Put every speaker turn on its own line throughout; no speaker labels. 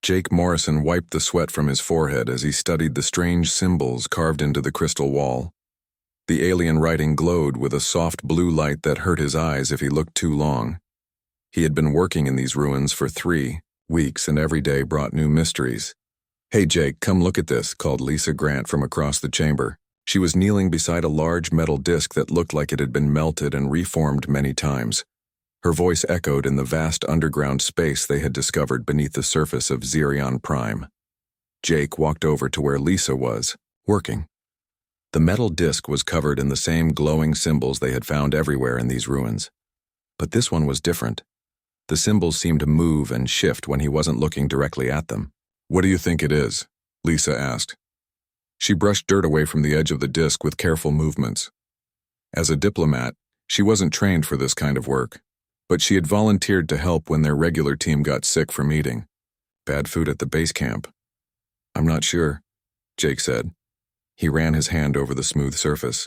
Jake Morrison wiped the sweat from his forehead as he studied the strange symbols carved into the crystal wall. The alien writing glowed with a soft blue light that hurt his eyes if he looked too long. He had been working in these ruins for 3 weeks, and every day brought new mysteries. "Hey Jake, come look at this," called Lisa Grant from across the chamber. She was kneeling beside a large metal disc that looked like it had been melted and reformed many times. Her voice echoed in the vast underground space they had discovered beneath the surface of Xerion Prime. Jake walked over to where Lisa was, working. The metal disc was covered in the same glowing symbols they had found everywhere in these ruins. But this one was different. The symbols seemed to move and shift when he wasn't looking directly at them. "What do you think it is?" Lisa asked. She brushed dirt away from the edge of the disc with careful movements. As a diplomat, she wasn't trained for this kind of work, but she had volunteered to help when their regular team got sick from eating bad food at the base camp. "I'm not sure," Jake said. He ran his hand over the smooth surface.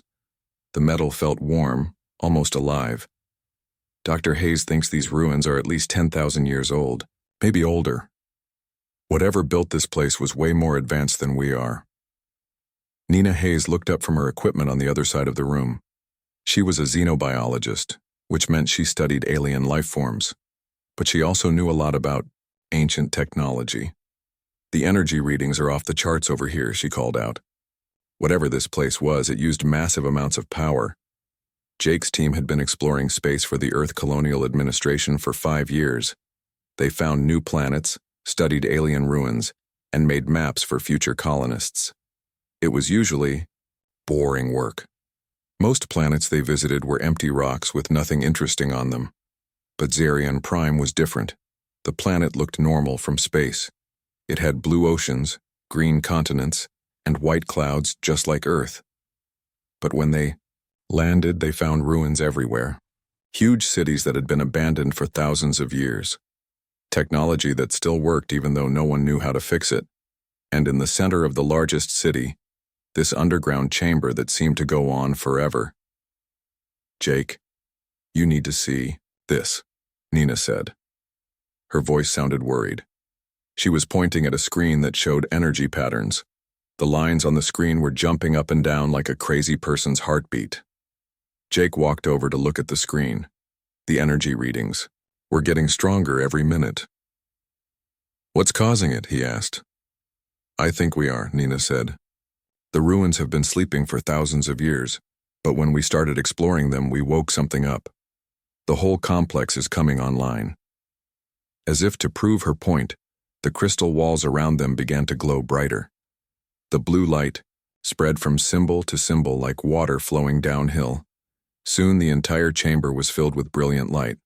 The metal felt warm, almost alive. "Dr. Hayes thinks these ruins are at least 10,000 years old, maybe older. Whatever built this place was way more advanced than we are." Nina Hayes looked up from her equipment on the other side of the room. She was a xenobiologist, which meant she studied alien life forms, but she also knew a lot about ancient technology. "The energy readings are off the charts over here," she called out. Whatever this place was, it used massive amounts of power. Jake's team had been exploring space for the Earth Colonial Administration for 5 years. They found new planets, studied alien ruins, and made maps for future colonists. It was usually boring work. Most planets they visited were empty rocks with nothing interesting on them. But Xerion Prime was different. The planet looked normal from space. It had blue oceans, green continents, and white clouds just like Earth. But when they landed, they found ruins everywhere. Huge cities that had been abandoned for thousands of years. Technology that still worked even though no one knew how to fix it. And in the center of the largest city, this underground chamber that seemed to go on forever. "Jake, you need to see this," Nina said. Her voice sounded worried. She was pointing at a screen that showed energy patterns. The lines on the screen were jumping up and down like a crazy person's heartbeat. Jake walked over to look at the screen. The energy readings were getting stronger every minute. "What's causing it?" he asked. "I think we are," Nina said. "The ruins have been sleeping for thousands of years, but when we started exploring them, we woke something up. The whole complex is coming online." As if to prove her point, the crystal walls around them began to glow brighter. The blue light spread from symbol to symbol like water flowing downhill. Soon the entire chamber was filled with brilliant light.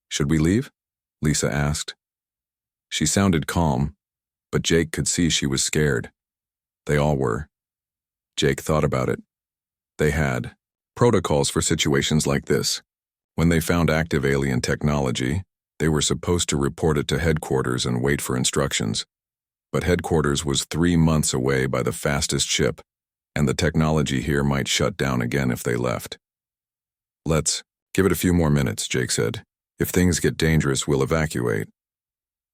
"Should we leave?" Lisa asked. She sounded calm, but Jake could see she was scared. They all were. Jake thought about it. They had protocols for situations like this. When they found active alien technology, they were supposed to report it to headquarters and wait for instructions. But headquarters was 3 months away by the fastest ship, and the technology here might shut down again if they left. "Let's give it a few more minutes," Jake said. "If things get dangerous, we'll evacuate."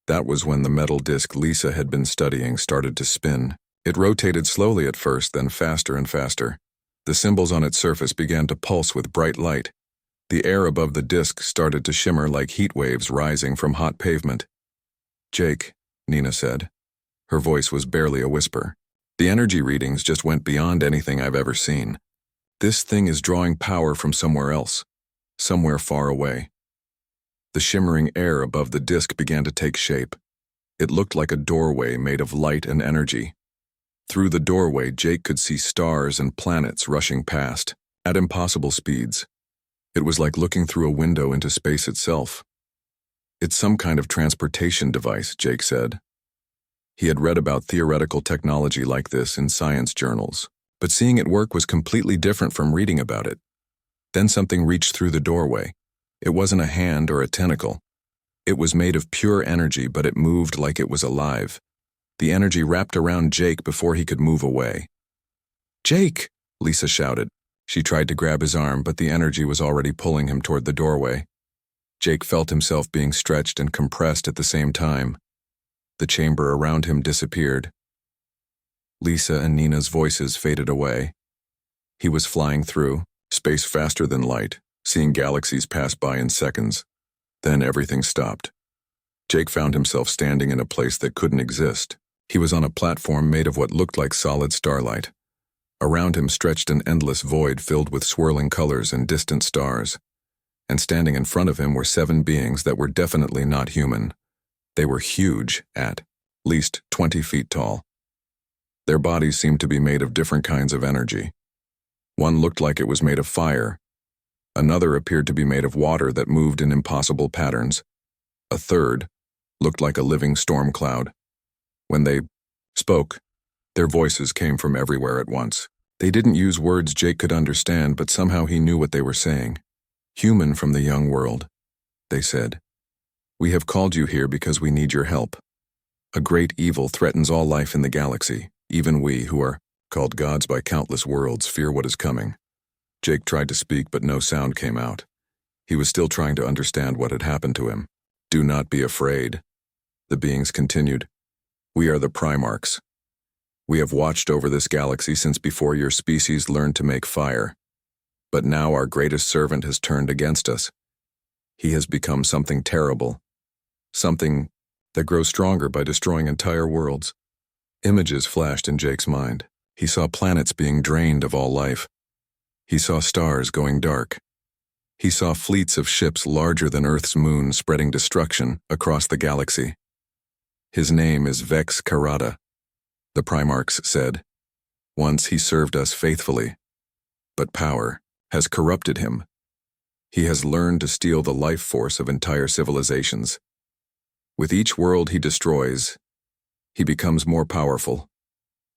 That was when the metal disc Lisa had been studying started to spin. It rotated slowly at first, then faster and faster. The symbols on its surface began to pulse with bright light. The air above the disc started to shimmer like heat waves rising from hot pavement. "Jake," Nina said. Her voice was barely a whisper. "The energy readings just went beyond anything I've ever seen. This thing is drawing power from somewhere else, somewhere far away." The shimmering air above the disc began to take shape. It looked like a doorway made of light and energy. Through the doorway, Jake could see stars and planets rushing past, at impossible speeds. It was like looking through a window into space itself. "It's some kind of transportation device," Jake said. He had read about theoretical technology like this in science journals, but seeing it work was completely different from reading about it. Then something reached through the doorway. It wasn't a hand or a tentacle. It was made of pure energy, but it moved like it was alive. The energy wrapped around Jake before he could move away. "Jake!" Lisa shouted. She tried to grab his arm, but the energy was already pulling him toward the doorway. Jake felt himself being stretched and compressed at the same time. The chamber around him disappeared. Lisa and Nina's voices faded away. He was flying through space faster than light, seeing galaxies pass by in seconds. Then everything stopped. Jake found himself standing in a place that couldn't exist. He was on a platform made of what looked like solid starlight. Around him stretched an endless void filled with swirling colors and distant stars. And standing in front of him were 7 beings that were definitely not human. They were huge, at least 20 feet tall. Their bodies seemed to be made of different kinds of energy. One looked like it was made of fire. Another appeared to be made of water that moved in impossible patterns. A third looked like a living storm cloud. When they spoke, their voices came from everywhere at once. They didn't use words Jake could understand, but somehow he knew what they were saying. "Human from the young world," they said. "We have called you here because we need your help. A great evil threatens all life in the galaxy. Even we, who are called gods by countless worlds, fear what is coming." Jake tried to speak, but no sound came out. He was still trying to understand what had happened to him. "Do not be afraid," the beings continued. "We are the Primarchs. We have watched over this galaxy since before your species learned to make fire. But now our greatest servant has turned against us. He has become something terrible. Something that grows stronger by destroying entire worlds." Images flashed in Jake's mind. He saw planets being drained of all life. He saw stars going dark. He saw fleets of ships larger than Earth's moon spreading destruction across the galaxy. "His name is Vex Karada," the Primarchs said. "Once he served us faithfully, but power has corrupted him. He has learned to steal the life force of entire civilizations. With each world he destroys, he becomes more powerful.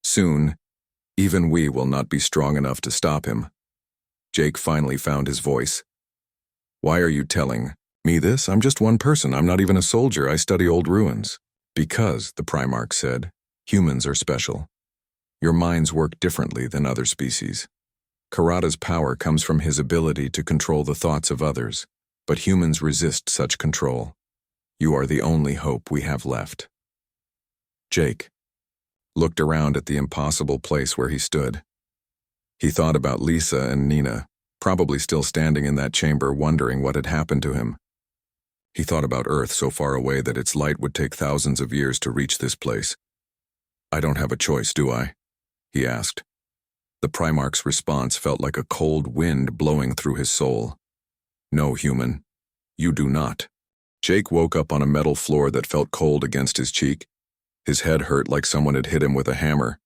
Soon, even we will not be strong enough to stop him." Jake finally found his voice. "Why are you telling me this? I'm just one person. I'm not even a soldier. I study old ruins." "Because," the Primarch said, "humans are special. Your minds work differently than other species. Karada's power comes from his ability to control the thoughts of others, but humans resist such control. You are the only hope we have left." Jake looked around at the impossible place where he stood. He thought about Lisa and Nina, probably still standing in that chamber wondering what had happened to him. He thought about Earth so far away that its light would take thousands of years to reach this place. "I don't have a choice, do I?" he asked. The Primarch's response felt like a cold wind blowing through his soul. "No, human, you do not." Jake woke up on a metal floor that felt cold against his cheek. His head hurt like someone had hit him with a hammer.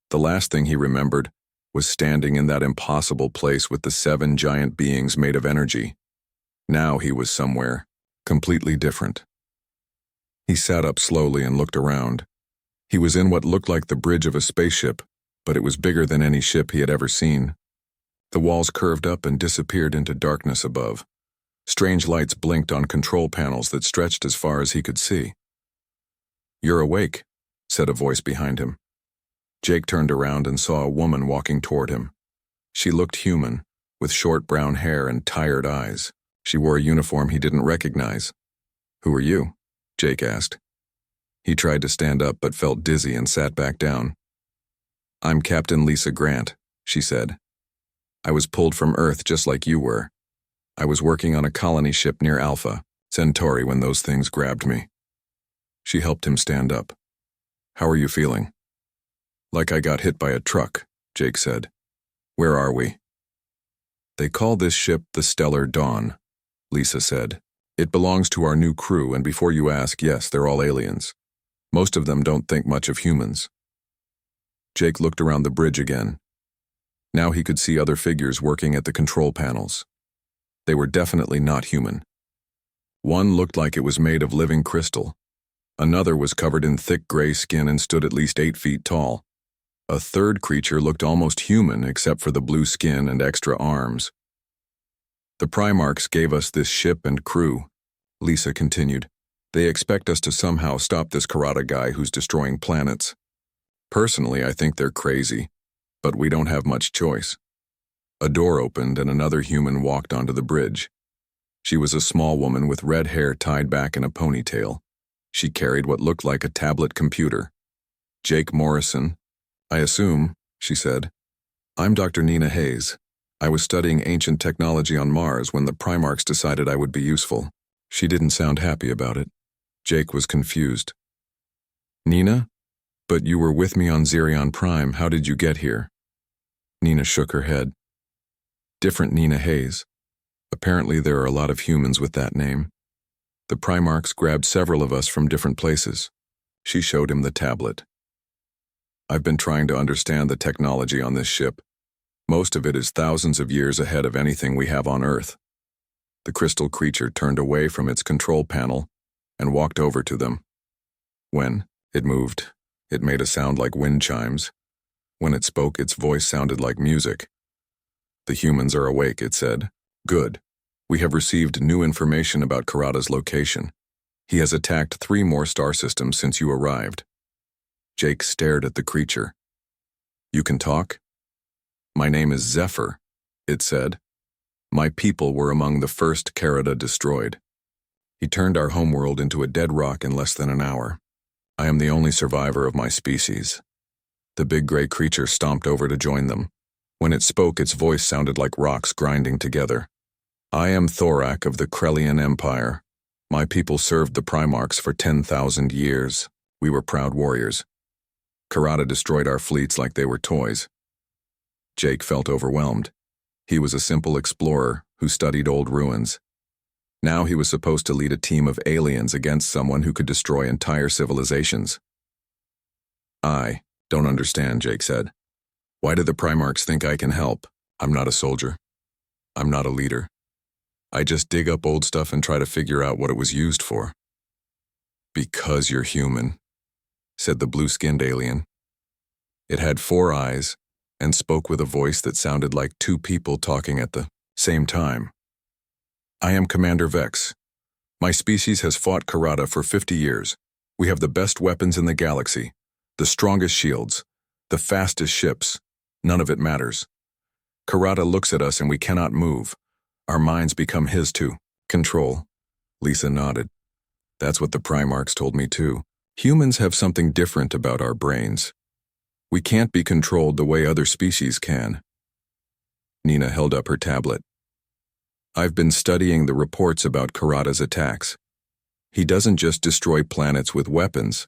The last thing he remembered was standing in that impossible place with the 7 giant beings made of energy. Now he was somewhere completely different. He sat up slowly and looked around. He was in what looked like the bridge of a spaceship, but it was bigger than any ship he had ever seen. The walls curved up and disappeared into darkness above. Strange lights blinked on control panels that stretched as far as he could see. "You're awake," said a voice behind him. Jake turned around and saw a woman walking toward him. She looked human, with short brown hair and tired eyes. She wore a uniform he didn't recognize. "Who are you?" Jake asked. He tried to stand up but felt dizzy and sat back down. "I'm Captain Lisa Grant," she said. "I was pulled from Earth just like you were. I was working on a colony ship near Alpha Centauri when those things grabbed me." She helped him stand up. "How are you feeling?" "Like I got hit by a truck," Jake said. "Where are we?" "They call this ship the Stellar Dawn," Lisa said. "It belongs to our new crew, and before you ask, yes, they're all aliens. Most of them don't think much of humans." Jake looked around the bridge again. Now he could see other figures working at the control panels. They were definitely not human. One looked like it was made of living crystal. Another was covered in thick gray skin and stood at least 8 feet tall. A third creature looked almost human except for the blue skin and extra arms. "The Primarchs gave us this ship and crew," Lisa continued. "They expect us to somehow stop this Karada guy who's destroying planets. Personally, I think they're crazy, but we don't have much choice." A door opened and another human walked onto the bridge. She was a small woman with red hair tied back in a ponytail. She carried what looked like a tablet computer. Jake Morrison. I assume, she said. I'm Dr. Nina Hayes. I was studying ancient technology on Mars when the Primarchs decided I would be useful. She didn't sound happy about it. Jake was confused. Nina? But you were with me on Xerion Prime. How did you get here? Nina shook her head. Different Nina Hayes. Apparently there are a lot of humans with that name. The Primarchs grabbed several of us from different places. She showed him the tablet. I've been trying to understand the technology on this ship. Most of it is thousands of years ahead of anything we have on Earth. The crystal creature turned away from its control panel and walked over to them. When it moved, it made a sound like wind chimes. When it spoke, its voice sounded like music. The humans are awake, it said. Good. We have received new information about Karada's location. He has attacked 3 more star systems since you arrived. Jake stared at the creature. You can talk? My name is Zephyr, it said. My people were among the first Karada destroyed. He turned our homeworld into a dead rock in less than an hour. I am the only survivor of my species. The big gray creature stomped over to join them. When it spoke, its voice sounded like rocks grinding together. I am Thorak of the Krellian Empire. My people served the Primarchs for 10,000 years. We were proud warriors. Karada destroyed our fleets like they were toys. Jake felt overwhelmed. He was a simple explorer who studied old ruins. Now he was supposed to lead a team of aliens against someone who could destroy entire civilizations. I don't understand, Jake said. Why do the Primarchs think I can help? I'm not a soldier. I'm not a leader. I just dig up old stuff and try to figure out what it was used for. Because you're human, said the blue-skinned alien. It had 4 eyes and spoke with a voice that sounded like 2 people talking at the same time. I am Commander Vex. My species has fought Karada for 50 years. We have the best weapons in the galaxy, the strongest shields, the fastest ships. None of it matters. Karada looks at us and we cannot move. Our minds become his to control. Lisa nodded. That's what the Primarchs told me too. Humans have something different about our brains. We can't be controlled the way other species can. Nina held up her tablet. I've been studying the reports about Karada's attacks. He doesn't just destroy planets with weapons.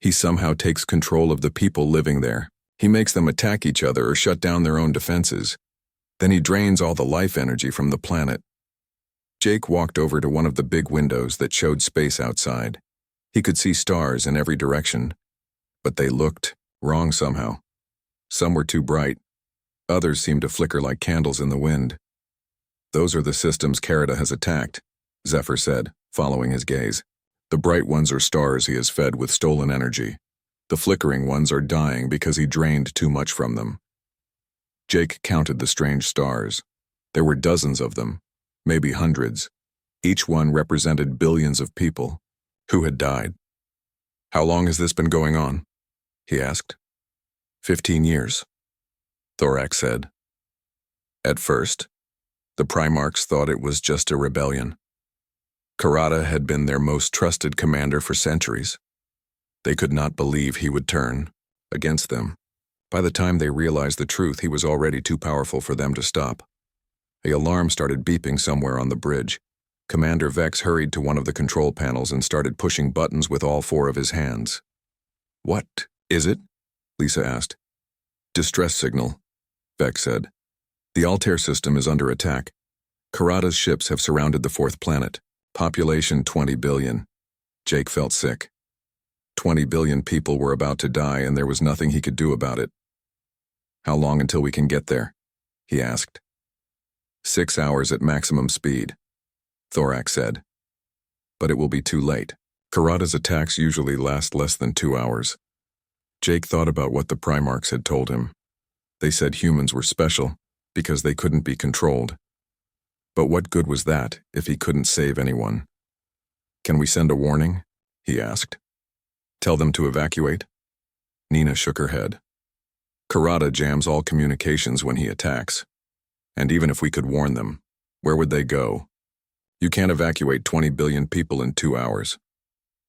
He somehow takes control of the people living there. He makes them attack each other or shut down their own defenses. Then he drains all the life energy from the planet. Jake walked over to one of the big windows that showed space outside. He could see stars in every direction, but they looked wrong somehow. Some were too bright. Others seemed to flicker like candles in the wind. Those are the systems Karada has attacked, Zephyr said, following his gaze. The bright ones are stars he has fed with stolen energy. The flickering ones are dying because he drained too much from them. Jake counted the strange stars. There were dozens of them, maybe hundreds. Each one represented billions of people who had died. How long has this been going on? He asked. 15 years, Thorak said. At first, the Primarchs thought it was just a rebellion. Karada had been their most trusted commander for centuries. They could not believe he would turn against them. By the time they realized the truth, he was already too powerful for them to stop. The alarm started beeping somewhere on the bridge. Commander Vex hurried to one of the control panels and started pushing buttons with all 4 of his hands. What is it? Lisa asked. Distress signal, Vex said. The Altair system is under attack. Karada's ships have surrounded the 4th planet. Population 20 billion. Jake felt sick. 20 billion people were about to die and there was nothing he could do about it. How long until we can get there? He asked. 6 hours at maximum speed, Thorak said. But it will be too late. Karada's attacks usually last less than 2 hours. Jake thought about what the Primarchs had told him. They said humans were special because they couldn't be controlled. But what good was that if he couldn't save anyone? Can we send a warning? He asked. Tell them to evacuate? Nina shook her head. Karada jams all communications when he attacks. And even if we could warn them, where would they go? You can't evacuate 20 billion people in 2 hours.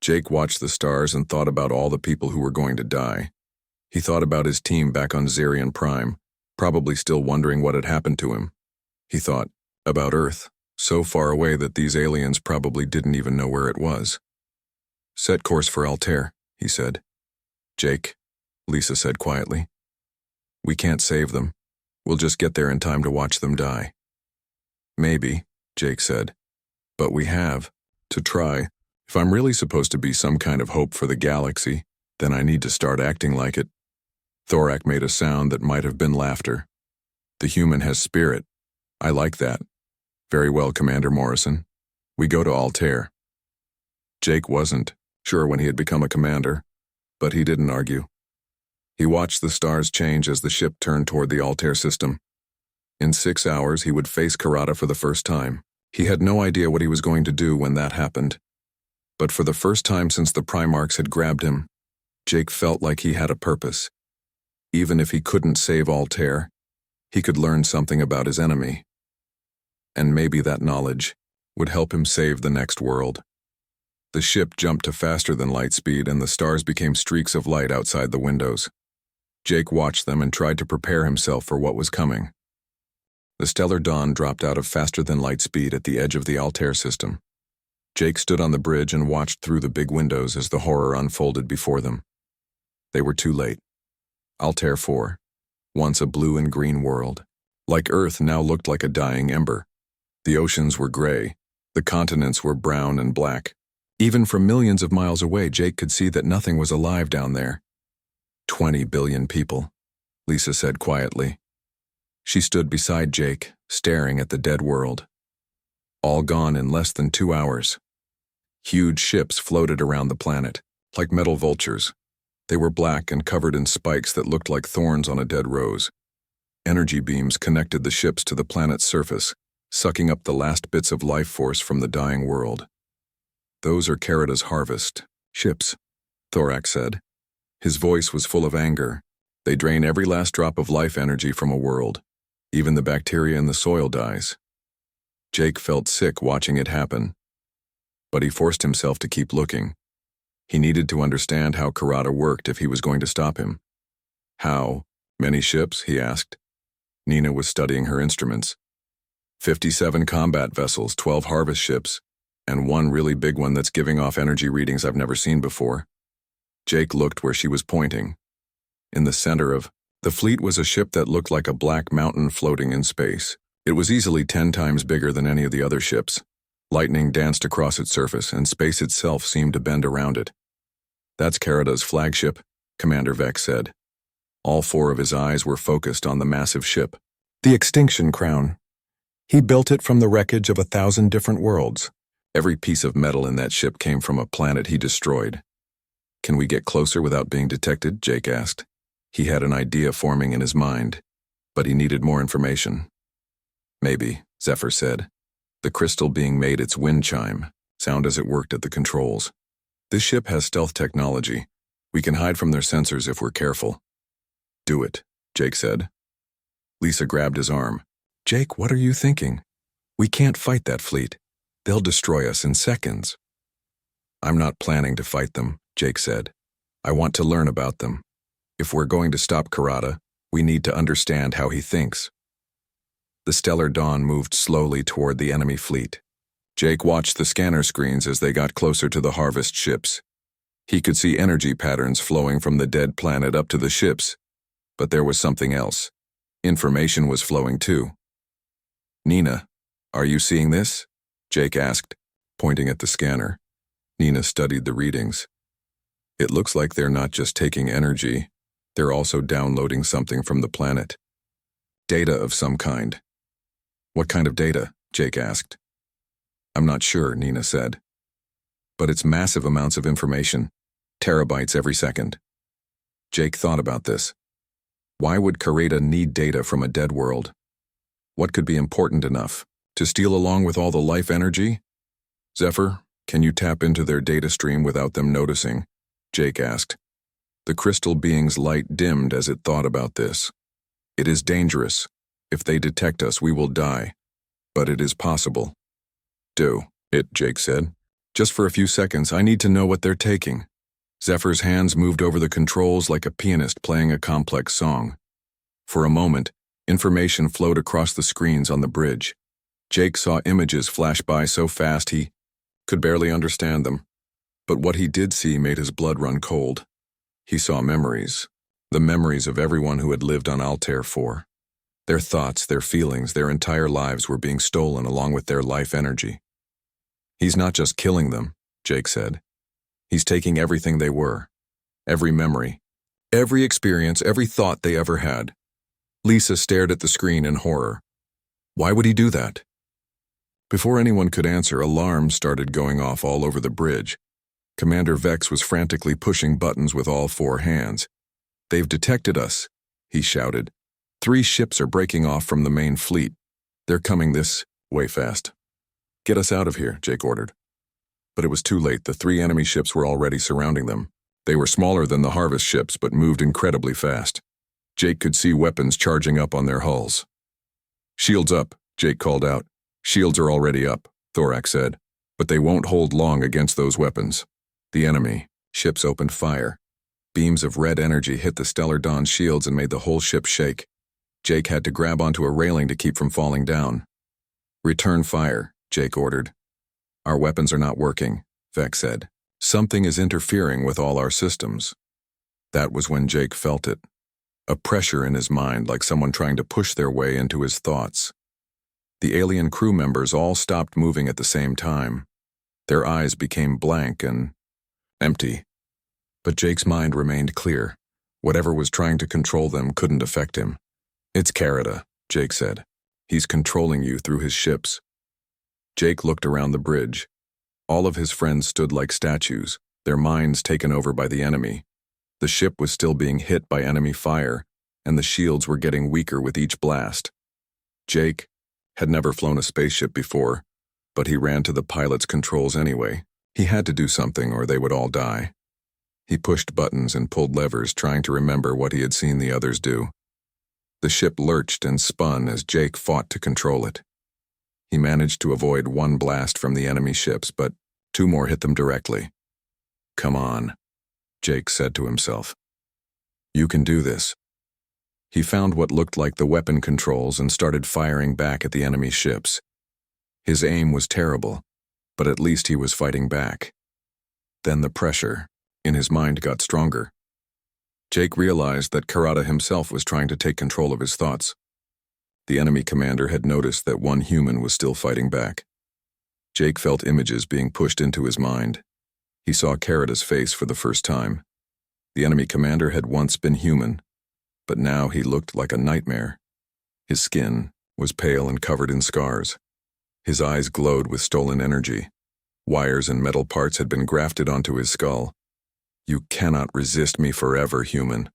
Jake watched the stars and thought about all the people who were going to die. He thought about his team back on Zerion Prime, probably still wondering what had happened to him. He thought about Earth, so far away that these aliens probably didn't even know where it was. "Set course for Altair," he said. "Jake," Lisa said quietly. "We can't save them. We'll just get there in time to watch them die." "Maybe," Jake said. "But we have to try. If I'm really supposed to be some kind of hope for the galaxy, then I need to start acting like it." Thorak made a sound that might have been laughter. "The human has spirit. I like that." "Very well, Commander Morrison. We go to Altair." Jake wasn't sure when he had become a commander, but he didn't argue. He watched the stars change as the ship turned toward the Altair system. In 6 hours, he would face Karada for the first time. He had no idea what he was going to do when that happened. But for the first time since the Primarchs had grabbed him, Jake felt like he had a purpose. Even if he couldn't save Altair, he could learn something about his enemy. And maybe that knowledge would help him save the next world. The ship jumped to faster than light speed, and the stars became streaks of light outside the windows. Jake watched them and tried to prepare himself for what was coming. The stellar dawn dropped out of faster than light speed at the edge of the Altair system. Jake stood on the bridge and watched through the big windows as the horror unfolded before them. They were too late. Altair 4, once a blue and green world, like Earth, now looked like a dying ember. The oceans were gray. The continents were brown and black. Even from millions of miles away, Jake could see that nothing was alive down there. 20 billion people, Lisa said quietly. She stood beside Jake, staring at the dead world. All gone in less than 2 hours. Huge ships floated around the planet, like metal vultures. They were black and covered in spikes that looked like thorns on a dead rose. Energy beams connected the ships to the planet's surface, sucking up the last bits of life force from the dying world. "Those are Karada's harvest ships," Thorak said. His voice was full of anger. "They drain every last drop of life energy from a world. Even the bacteria in the soil dies." Jake felt sick watching it happen. But he forced himself to keep looking. He needed to understand how Karada worked if he was going to stop him. "How many ships?" he asked. Nina was studying her instruments. 57 combat vessels, 12 harvest ships, and one really big one that's giving off energy readings I've never seen before. Jake looked where she was pointing. In the center of the fleet was a ship that looked like a black mountain floating in space. It was easily 10 times bigger than any of the other ships. Lightning danced across its surface, and space itself seemed to bend around it. "That's Karada's flagship," Commander Vex said. All 4 of his eyes were focused on the massive ship. "The Extinction Crown. He built it from the wreckage of 1,000 different worlds. Every piece of metal in that ship came from a planet he destroyed." "Can we get closer without being detected?" Jake asked. He had an idea forming in his mind, but he needed more information. "Maybe," Zephyr said. The crystal being made its wind chime, sound as it worked at the controls. "This ship has stealth technology. We can hide from their sensors if we're careful." "Do it," Jake said. Lisa grabbed his arm. "Jake, what are you thinking? We can't fight that fleet. They'll destroy us in seconds." "I'm not planning to fight them," Jake said. "I want to learn about them. If we're going to stop Karada, we need to understand how he thinks." The stellar dawn moved slowly toward the enemy fleet. Jake watched the scanner screens as they got closer to the harvest ships. He could see energy patterns flowing from the dead planet up to the ships, but there was something else. Information was flowing too. "Nina, are you seeing this?" Jake asked, pointing at the scanner. Nina studied the readings. "It looks like they're not just taking energy, they're also downloading something from the planet. Data of some kind." "What kind of data?" Jake asked. "I'm not sure," Nina said. "But it's massive amounts of information, terabytes every second." Jake thought about this. Why would Karada need data from a dead world? What could be important enough to steal along with all the life energy? "Zephyr, can you tap into their data stream without them noticing?" Jake asked. The crystal being's light dimmed as it thought about this. "It is dangerous. If they detect us, we will die. But it is possible." "Do it," Jake said. Just for a few seconds, I need to know what they're taking. Zephyr's hands moved over the controls like a pianist playing a complex song. For a moment, information flowed across the screens on the bridge. Jake saw images flash by so fast he could barely understand them. But what he did see made his blood run cold. He saw memories. The memories of everyone who had lived on Altair 4. Their thoughts, their feelings, their entire lives were being stolen along with their life energy. He's not just killing them, Jake said. He's taking everything they were. Every memory. Every experience, every thought they ever had. Lisa stared at the screen in horror. Why would he do that? Before anyone could answer, alarms started going off all over the bridge. Commander Vex was frantically pushing buttons with all 4 hands. "They've detected us," he shouted. 3 ships are breaking off from the main fleet. They're coming this way fast. "Get us out of here," Jake ordered. But it was too late. The 3 enemy ships were already surrounding them. They were smaller than the Harvest ships, but moved incredibly fast. Jake could see weapons charging up on their hulls. "Shields up," Jake called out. "Shields are already up," Thorak said. "But they won't hold long against those weapons." The enemy ships opened fire. Beams of red energy hit the Stellar Dawn's shields and made the whole ship shake. Jake had to grab onto a railing to keep from falling down. "Return fire," Jake ordered. "Our weapons are not working," Vex said. "Something is interfering with all our systems." That was when Jake felt it. A pressure in his mind, like someone trying to push their way into his thoughts. The alien crew members all stopped moving at the same time. Their eyes became blank and empty. But Jake's mind remained clear. Whatever was trying to control them couldn't affect him. "It's Carida," Jake said. "He's controlling you through his ships." Jake looked around the bridge. All of his friends stood like statues, their minds taken over by the enemy. The ship was still being hit by enemy fire, and the shields were getting weaker with each blast. Jake had never flown a spaceship before, but he ran to the pilot's controls anyway. He had to do something or they would all die. He pushed buttons and pulled levers, trying to remember what he had seen the others do. The ship lurched and spun as Jake fought to control it. He managed to avoid 1 blast from the enemy ships, but 2 more hit them directly. "Come on," Jake said to himself. "You can do this." He found what looked like the weapon controls and started firing back at the enemy ships. His aim was terrible, but at least he was fighting back. Then the pressure in his mind got stronger. Jake realized that Carida himself was trying to take control of his thoughts. The enemy commander had noticed that 1 human was still fighting back. Jake felt images being pushed into his mind. He saw Carida's face for the first time. The enemy commander had once been human, but now he looked like a nightmare. His skin was pale and covered in scars. His eyes glowed with stolen energy. Wires and metal parts had been grafted onto his skull. "You cannot resist me forever, human."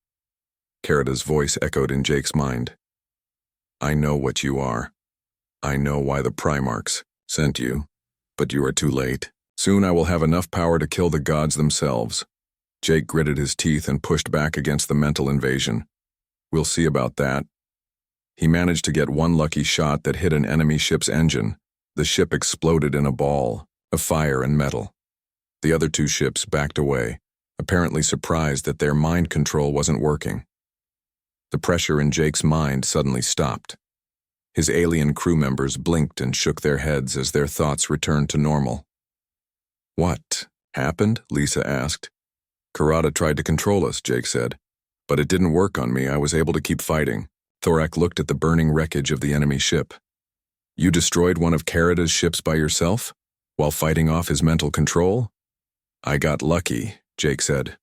Carida's voice echoed in Jake's mind. "I know what you are. I know why the Primarchs sent you, but you are too late. Soon I will have enough power to kill the gods themselves." Jake gritted his teeth and pushed back against the mental invasion. "We'll see about that." He managed to get 1 lucky shot that hit an enemy ship's engine. The ship exploded in a ball of fire and metal. The other 2 ships backed away, apparently surprised that their mind control wasn't working. The pressure in Jake's mind suddenly stopped. His alien crew members blinked and shook their heads as their thoughts returned to normal. "What happened?" Lisa asked. "Carida tried to control us," Jake said. "But it didn't work on me. I was able to keep fighting." Thorak looked at the burning wreckage of the enemy ship. "You destroyed one of Carida's ships by yourself, while fighting off his mental control?" "I got lucky," Jake said.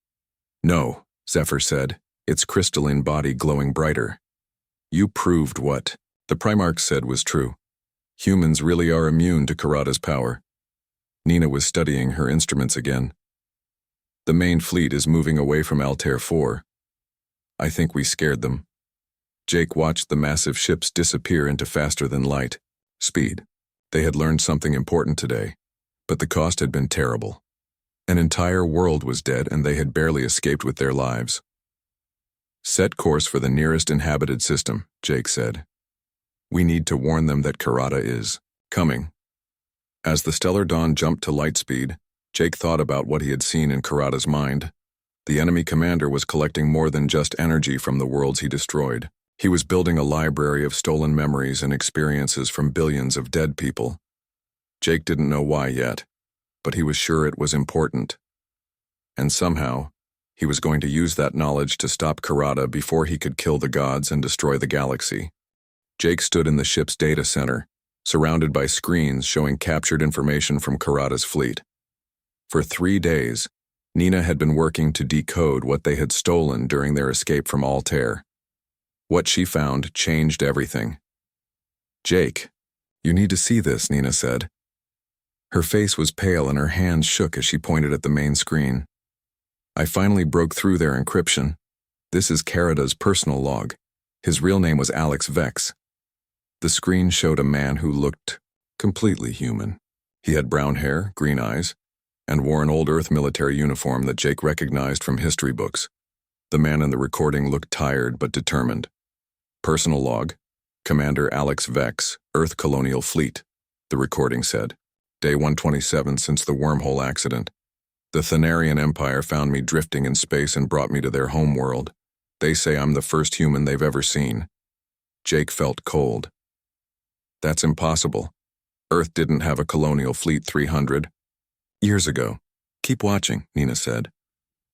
"No," Zephyr said, its crystalline body glowing brighter. "You proved what the Primarch said was true. Humans really are immune to Carida's power." Nina was studying her instruments again. "The main fleet is moving away from Altair 4. I think we scared them." Jake watched the massive ships disappear into faster-than-light speed. They had learned something important today, but the cost had been terrible. An entire world was dead and they had barely escaped with their lives. "Set course for the nearest inhabited system," Jake said. "We need to warn them that Carida is coming." As the Stellar Dawn jumped to light speed, Jake thought about what he had seen in Kurata's mind. The enemy commander was collecting more than just energy from the worlds he destroyed. He was building a library of stolen memories and experiences from billions of dead people. Jake didn't know why yet, but he was sure it was important. And somehow, he was going to use that knowledge to stop Kurata before he could kill the gods and destroy the galaxy. Jake stood in the ship's data center, surrounded by screens showing captured information from Kurata's fleet. For 3 days, Nina had been working to decode what they had stolen during their escape from Altair. What she found changed everything. "Jake, you need to see this," Nina said. Her face was pale and her hands shook as she pointed at the main screen. "I finally broke through their encryption. This is Kurata's personal log. His real name was Alex Vex." The screen showed a man who looked completely human. He had brown hair, green eyes, and wore an old Earth military uniform that Jake recognized from history books. The man in the recording looked tired but determined. "Personal log, Commander Alex Vex, Earth Colonial Fleet," the recording said. "Day 127 since the wormhole accident. The Thanarian Empire found me drifting in space and brought me to their home world. They say I'm the first human they've ever seen." Jake felt cold. "That's impossible. Earth didn't have a colonial fleet 300 years ago." "Keep watching," Nina said.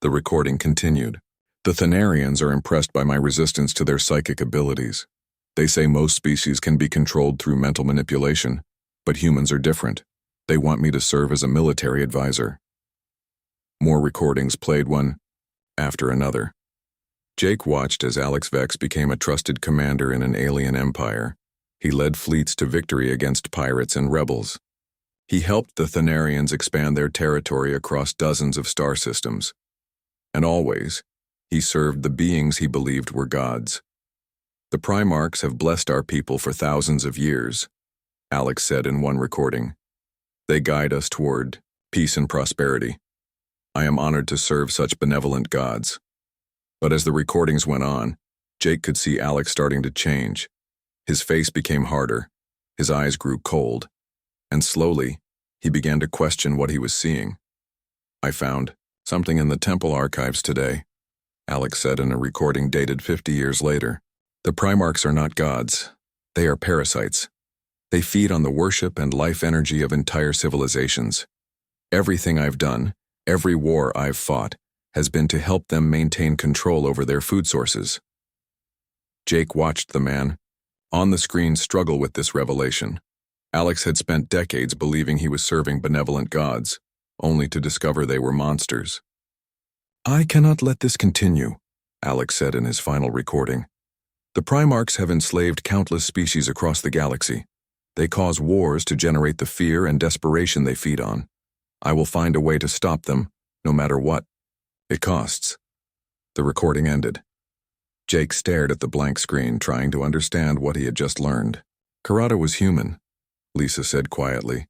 The recording continued. "The Thanarians are impressed by my resistance to their psychic abilities. They say most species can be controlled through mental manipulation, but humans are different. They want me to serve as a military advisor." More recordings played one after another. Jake watched as Alex Vex became a trusted commander in an alien empire. He led fleets to victory against pirates and rebels. He helped the Thanarians expand their territory across dozens of star systems. And always, he served the beings he believed were gods. "The Primarchs have blessed our people for thousands of years," Alex said in one recording. "They guide us toward peace and prosperity. I am honored to serve such benevolent gods." But as the recordings went on, Jake could see Alex starting to change. His face became harder, his eyes grew cold, and slowly, he began to question what he was seeing. "I found something in the temple archives today," Alex said in a recording dated 50 years later. "The Primarchs are not gods. They are parasites. They feed on the worship and life energy of entire civilizations. Everything I've done, every war I've fought, has been to help them maintain control over their food sources." Jake watched the man on the screen struggle with this revelation. Alex had spent decades believing he was serving benevolent gods, only to discover they were monsters. "I cannot let this continue," Alex said in his final recording. "The Primarchs have enslaved countless species across the galaxy. They cause wars to generate the fear and desperation they feed on. I will find a way to stop them, no matter what it costs." The recording ended. Jake stared at the blank screen, trying to understand what he had just learned. "Kurata was human," Lisa said quietly.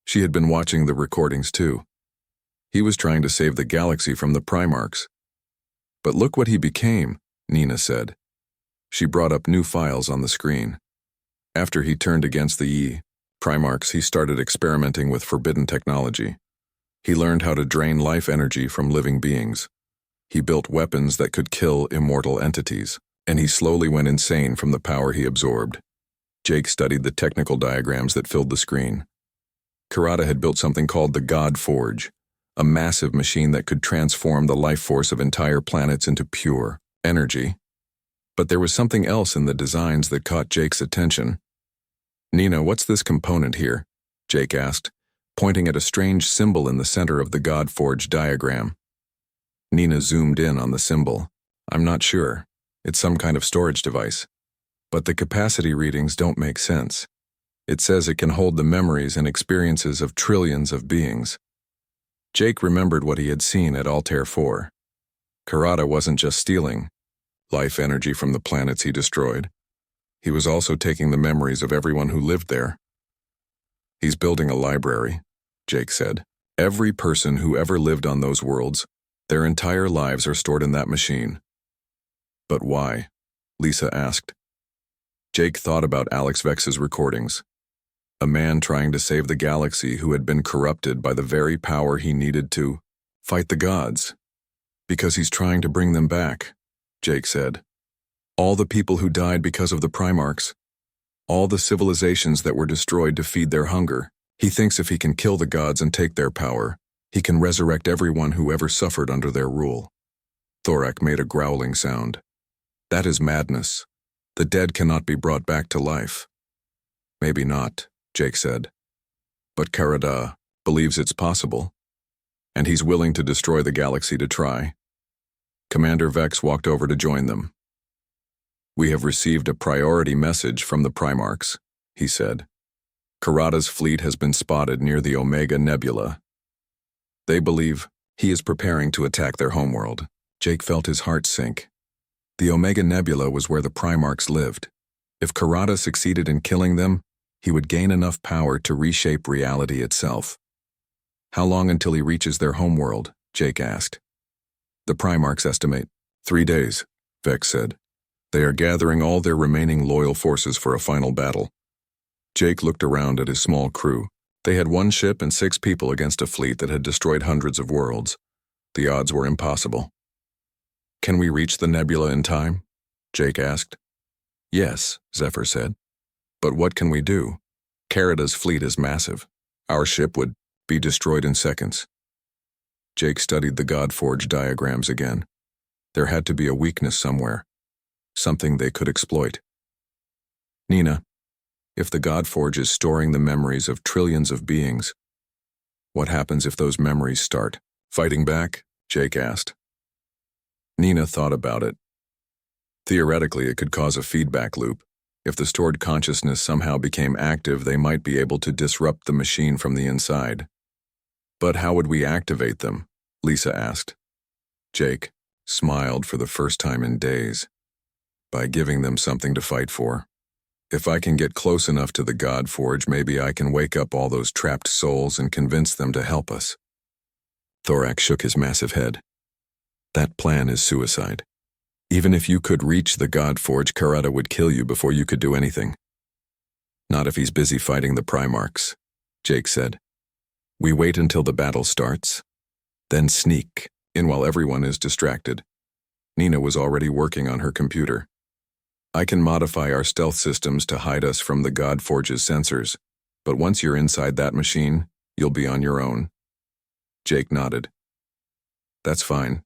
She had been watching the recordings too. "He was trying to save the galaxy from the Primarchs." "But look what he became," Nina said. She brought up new files on the screen. After he turned against the Primarchs, he started experimenting with forbidden technology. He learned how to drain life energy from living beings. He built weapons that could kill immortal entities, and he slowly went insane from the power he absorbed. Jake studied the technical diagrams that filled the screen. Kurata had built something called the God Forge, a massive machine that could transform the life force of entire planets into pure energy. But there was something else in the designs that caught Jake's attention. "Nina, what's this component here?" Jake asked, pointing at a strange symbol in the center of the God Forge diagram. Nina zoomed in on the symbol. "I'm not sure. It's some kind of storage device. But the capacity readings don't make sense. It says it can hold the memories and experiences of trillions of beings." Jake remembered what he had seen at Altair 4. Kurata wasn't just stealing life energy from the planets he destroyed. He was also taking the memories of everyone who lived there. "He's building a library," Jake said. "Every person who ever lived on those worlds, their entire lives are stored in that machine." "But why?" Lisa asked. Jake thought about Alex Vex's recordings. A man trying to save the galaxy who had been corrupted by the very power he needed to fight the gods. Because he's trying to bring them back, Jake said. All the people who died because of the Primarchs. All the civilizations that were destroyed to feed their hunger. He thinks if he can kill the gods and take their power, he can resurrect everyone who ever suffered under their rule. Thorak made a growling sound. That is madness. The dead cannot be brought back to life. Maybe not, Jake said. But Karada believes it's possible, and he's willing to destroy the galaxy to try. Commander Vex walked over to join them. We have received a priority message from the Primarchs, he said. Karada's fleet has been spotted near the Omega Nebula. They believe he is preparing to attack their homeworld. Jake felt his heart sink. The Omega Nebula was where the Primarchs lived. If Karada succeeded in killing them, he would gain enough power to reshape reality itself. How long until he reaches their homeworld? Jake asked. The Primarchs estimate 3 days, Vex said. They are gathering all their remaining loyal forces for a final battle. Jake looked around at his small crew. They had 1 ship and 6 people against a fleet that had destroyed hundreds of worlds. The odds were impossible. Can we reach the nebula in time? Jake asked. Yes, Zephyr said. But what can we do? Karada's fleet is massive. Our ship would be destroyed in seconds. Jake studied the Godforge diagrams again. There had to be a weakness somewhere. Something they could exploit. Nina, if the Godforge is storing the memories of trillions of beings, what happens if those memories start fighting back? Jake asked. Nina thought about it. Theoretically, it could cause a feedback loop. If the stored consciousness somehow became active, they might be able to disrupt the machine from the inside. But how would we activate them? Lisa asked. Jake smiled for the first time in days. By giving them something to fight for. If I can get close enough to the Godforge, maybe I can wake up all those trapped souls and convince them to help us. Thorak shook his massive head. That plan is suicide. Even if you could reach the Godforge, Karada would kill you before you could do anything. Not if he's busy fighting the Primarchs, Jake said. We wait until the battle starts, then sneak in while everyone is distracted. Nina was already working on her computer. I can modify our stealth systems to hide us from the Godforge's sensors, but once you're inside that machine, you'll be on your own. Jake nodded. That's fine.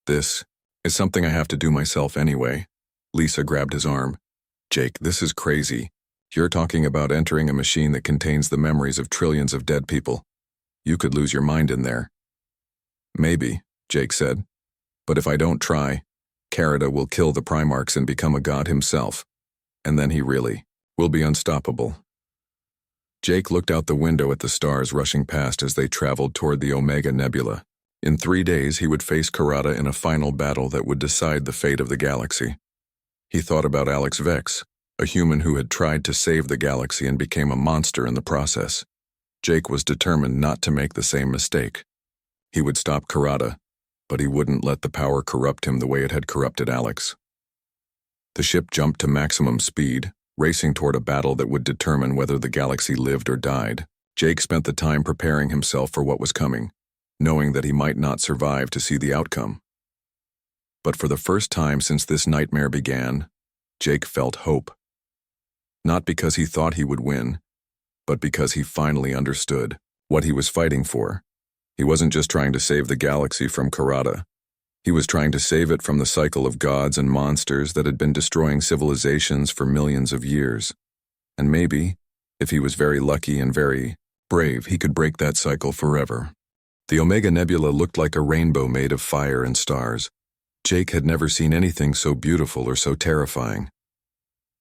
This is something I have to do myself anyway. Lisa grabbed his arm. Jake, this is crazy. You're talking about entering a machine that contains the memories of trillions of dead people. You could lose your mind in there. Maybe, Jake said. But if I don't try, Karada will kill the Primarchs and become a god himself. And then he really will be unstoppable. Jake looked out the window at the stars rushing past as they traveled toward the Omega Nebula. In 3 days, he would face Karada in a final battle that would decide the fate of the galaxy. He thought about Alex Vex, a human who had tried to save the galaxy and became a monster in the process. Jake was determined not to make the same mistake. He would stop Karada, but he wouldn't let the power corrupt him the way it had corrupted Alex. The ship jumped to maximum speed, racing toward a battle that would determine whether the galaxy lived or died. Jake spent the time preparing himself for what was coming, knowing that he might not survive to see the outcome. But for the first time since this nightmare began, Jake felt hope. Not because he thought he would win, but because he finally understood what he was fighting for. He wasn't just trying to save the galaxy from Karada. He was trying to save it from the cycle of gods and monsters that had been destroying civilizations for millions of years. And maybe, if he was very lucky and very brave, he could break that cycle forever. The Omega Nebula looked like a rainbow made of fire and stars. Jake had never seen anything so beautiful or so terrifying.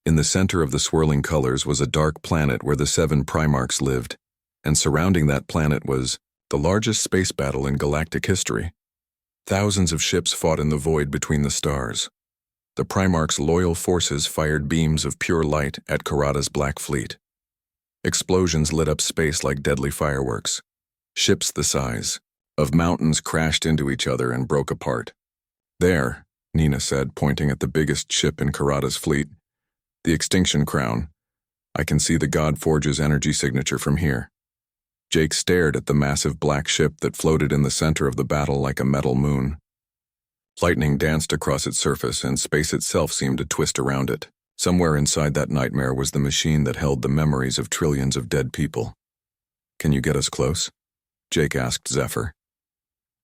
In the center of the swirling colors was a dark planet where the 7 Primarchs lived, and surrounding that planet was the largest space battle in galactic history. Thousands of ships fought in the void between the stars. The Primarchs' loyal forces fired beams of pure light at Karada's black fleet. Explosions lit up space like deadly fireworks. Ships the size of mountains crashed into each other and broke apart. There, Nina said, pointing at the biggest ship in Karada's fleet, the Extinction Crown. I can see the God Forge's energy signature from here. Jake stared at the massive black ship that floated in the center of the battle like a metal moon. Lightning danced across its surface, and space itself seemed to twist around it. Somewhere inside that nightmare was the machine that held the memories of trillions of dead people. Can you get us close? Jake asked Zephyr.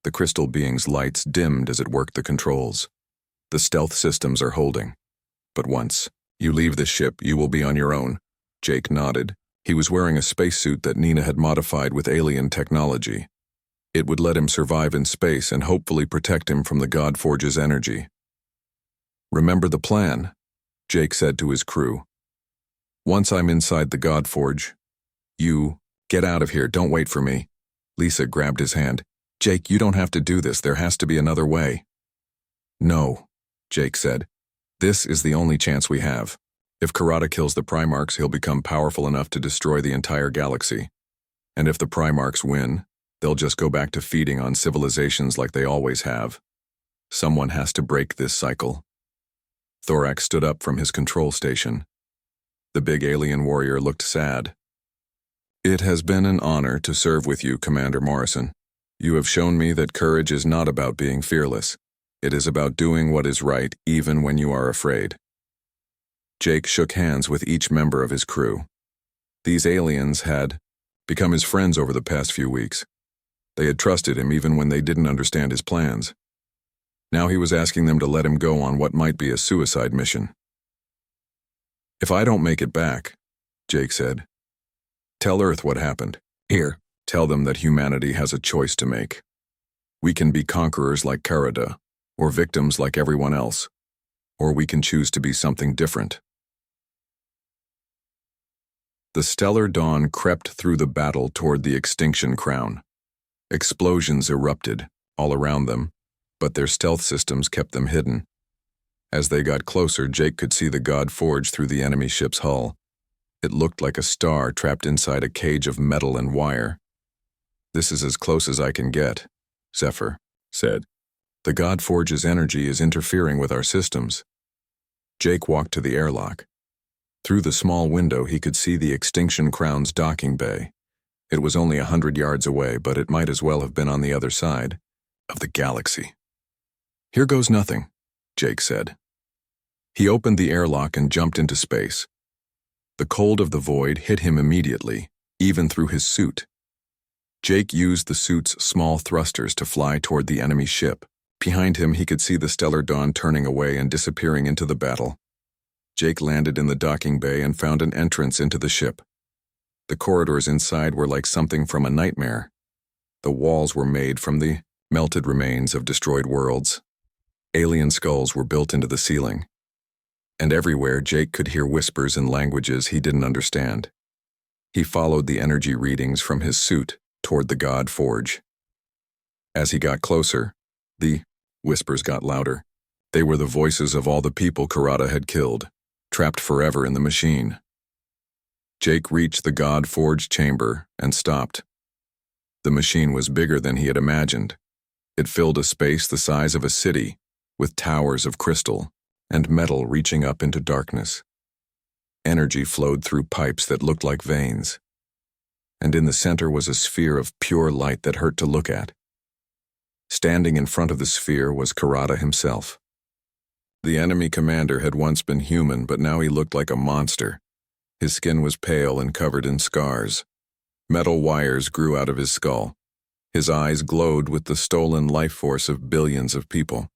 The crystal being's lights dimmed as it worked the controls. The stealth systems are holding. But once you leave this ship, you will be on your own. Jake nodded. He was wearing a spacesuit that Nina had modified with alien technology. It would let him survive in space and hopefully protect him from the God Forge's energy. Remember the plan, Jake said to his crew. Once I'm inside the God Forge, you get out of here, don't wait for me. Lisa grabbed his hand. Jake, you don't have to do this, there has to be another way. No, Jake said. This is the only chance we have. If Kurata kills the Primarchs, he'll become powerful enough to destroy the entire galaxy. And if the Primarchs win, they'll just go back to feeding on civilizations like they always have. Someone has to break this cycle. Thorax stood up from his control station. The big alien warrior looked sad. It has been an honor to serve with you, Commander Morrison. You have shown me that courage is not about being fearless. It is about doing what is right even when you are afraid. Jake shook hands with each member of his crew. These aliens had become his friends over the past few weeks. They had trusted him even when they didn't understand his plans. Now he was asking them to let him go on what might be a suicide mission. If I don't make it back, Jake said, tell Earth what happened. Here, tell them that humanity has a choice to make. We can be conquerors like Karada, or victims like everyone else, or we can choose to be something different. The stellar dawn crept through the battle toward the extinction crown. Explosions erupted all around them, but their stealth systems kept them hidden. As they got closer, Jake could see the God Forge through the enemy ship's hull. It looked like a star trapped inside a cage of metal and wire. This is as close as I can get, Zephyr said. The God Forge's energy is interfering with our systems. Jake walked to the airlock. Through the small window, he could see the Extinction Crown's docking bay. It was only 100 yards away, but it might as well have been on the other side of the galaxy. Here goes nothing, Jake said. He opened the airlock and jumped into space. The cold of the void hit him immediately, even through his suit. Jake used the suit's small thrusters to fly toward the enemy ship. Behind him, he could see the stellar dawn turning away and disappearing into the battle. Jake landed in the docking bay and found an entrance into the ship. The corridors inside were like something from a nightmare. The walls were made from the melted remains of destroyed worlds. Alien skulls were built into the ceiling. And everywhere, Jake could hear whispers in languages he didn't understand. He followed the energy readings from his suit toward the God Forge. As he got closer, the whispers got louder. They were the voices of all the people Kurata had killed, trapped forever in the machine. Jake reached the God Forge chamber and stopped. The machine was bigger than he had imagined. It filled a space the size of a city, with towers of crystal and metal reaching up into darkness. Energy flowed through pipes that looked like veins. And in the center was a sphere of pure light that hurt to look at. Standing in front of the sphere was Kurata himself. The enemy commander had once been human, but now he looked like a monster. His skin was pale and covered in scars. Metal wires grew out of his skull. His eyes glowed with the stolen life force of billions of people.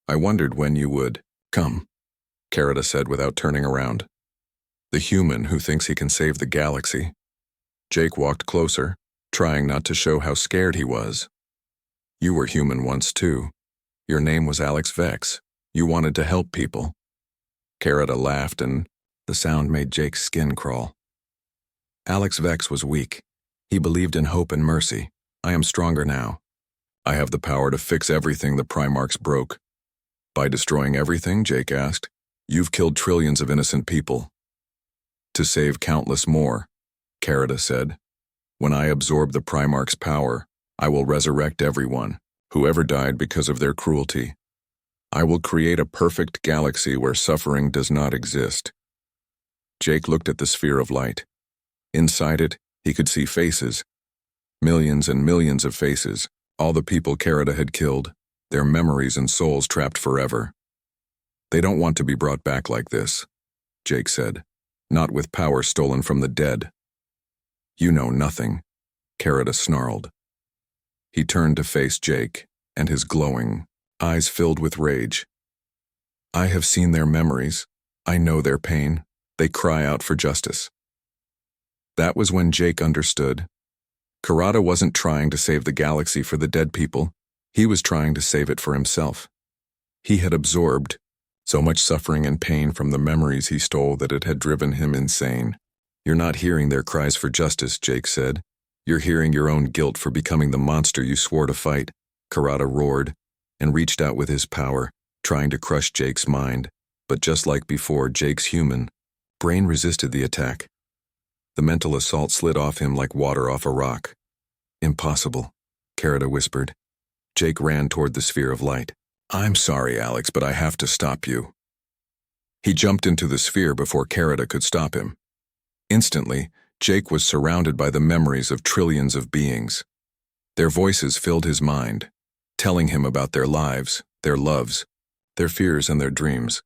I wondered when you would come, Kurata said without turning around. The human who thinks he can save the galaxy. Jake walked closer, trying not to show how scared he was. You were human once too. Your name was Alex Vex. You wanted to help people. Kurata laughed, and the sound made Jake's skin crawl. Alex Vex was weak. He believed in hope and mercy. I am stronger now. I have the power to fix everything the Primarchs broke. By destroying everything, Jake asked, you've killed trillions of innocent people. To save countless more, Kurata said. When I absorb the Primarch's power, I will resurrect everyone, whoever died because of their cruelty. I will create a perfect galaxy where suffering does not exist. Jake looked at the sphere of light. Inside it, he could see faces. Millions and millions of faces, all the people Carida had killed, their memories and souls trapped forever. They don't want to be brought back like this, Jake said, not with power stolen from the dead. You know nothing, Carida snarled. He turned to face Jake, and his glowing eyes filled with rage. I have seen their memories. I know their pain. They cry out for justice. That was when Jake understood. Carida wasn't trying to save the galaxy for the dead people. He was trying to save it for himself. He had absorbed so much suffering and pain from the memories he stole that it had driven him insane. You're not hearing their cries for justice, Jake said. You're hearing your own guilt for becoming the monster you swore to fight, Carida roared, and reached out with his power, trying to crush Jake's mind. But just like before, Jake's human brain resisted the attack. The mental assault slid off him like water off a rock. Impossible, Carida whispered. Jake ran toward the sphere of light. I'm sorry, Alex, but I have to stop you. He jumped into the sphere before Carida could stop him. Instantly, Jake was surrounded by the memories of trillions of beings. Their voices filled his mind, telling him about their lives, their loves, their fears and their dreams.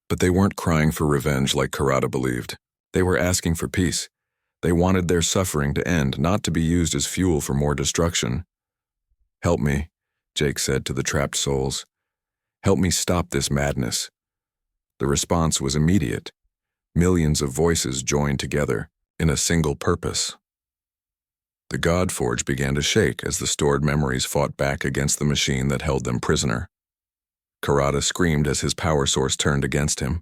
But they weren't crying for revenge like Carida believed. They were asking for peace. They wanted their suffering to end, not to be used as fuel for more destruction. Help me, Jake said to the trapped souls. Help me stop this madness. The response was immediate. Millions of voices joined together in a single purpose. The God Forge began to shake as the stored memories fought back against the machine that held them prisoner. Carida screamed as his power source turned against him.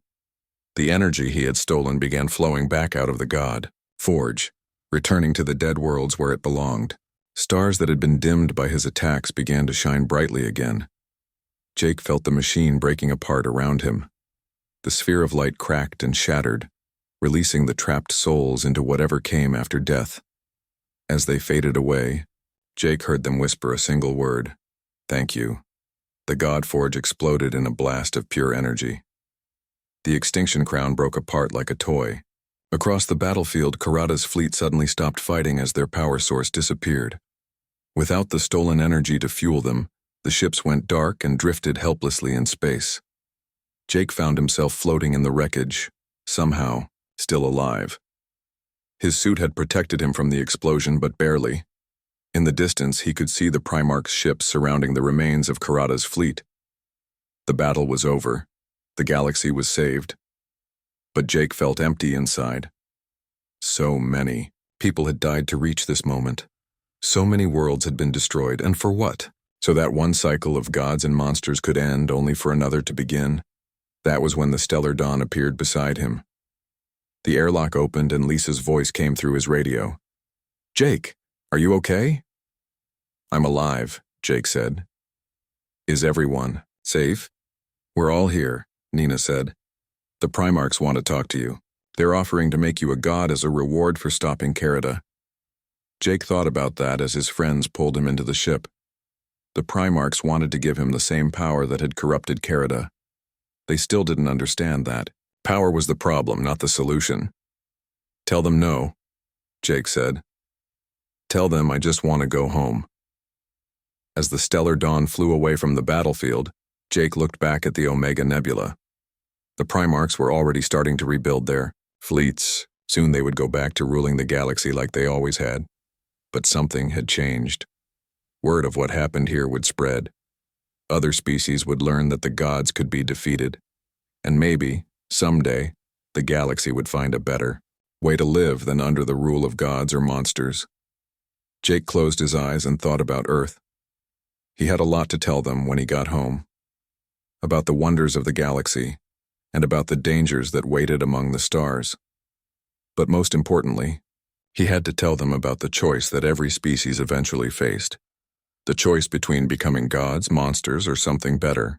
The energy he had stolen began flowing back out of the God Forge, returning to the dead worlds where it belonged. Stars that had been dimmed by his attacks began to shine brightly again. Jake felt the machine breaking apart around him. The sphere of light cracked and shattered, releasing the trapped souls into whatever came after death. As they faded away, Jake heard them whisper a single word, "Thank you." The God Forge exploded in a blast of pure energy. The Extinction Crown broke apart like a toy. Across the battlefield, Carida's fleet suddenly stopped fighting as their power source disappeared. Without the stolen energy to fuel them, the ships went dark and drifted helplessly in space. Jake found himself floating in the wreckage, somehow still alive. His suit had protected him from the explosion, but barely. In the distance, he could see the Primarch's ships surrounding the remains of Carida's fleet. The battle was over. The galaxy was saved. But Jake felt empty inside. So many people had died to reach this moment. So many worlds had been destroyed, and for what? So that one cycle of gods and monsters could end, only for another to begin. That was when the stellar dawn appeared beside him. The airlock opened and Lisa's voice came through his radio. "Jake, are you okay?" "I'm alive," Jake said. "Is everyone safe?" "We're all here," Nina said. "The Primarchs want to talk to you. They're offering to make you a god as a reward for stopping Carida." Jake thought about that as his friends pulled him into the ship. The Primarchs wanted to give him the same power that had corrupted Carida. They still didn't understand that. Power was the problem, not the solution. "Tell them no," Jake said. "Tell them I just want to go home." As the stellar dawn flew away from the battlefield, Jake looked back at the Omega Nebula. The Primarchs were already starting to rebuild their fleets. Soon they would go back to ruling the galaxy like they always had. But something had changed. Word of what happened here would spread. Other species would learn that the gods could be defeated. And maybe, someday, the galaxy would find a better way to live than under the rule of gods or monsters. Jake closed his eyes and thought about Earth. He had a lot to tell them when he got home. About the wonders of the galaxy, and about the dangers that waited among the stars. But most importantly, he had to tell them about the choice that every species eventually faced. The choice between becoming gods, monsters, or something better.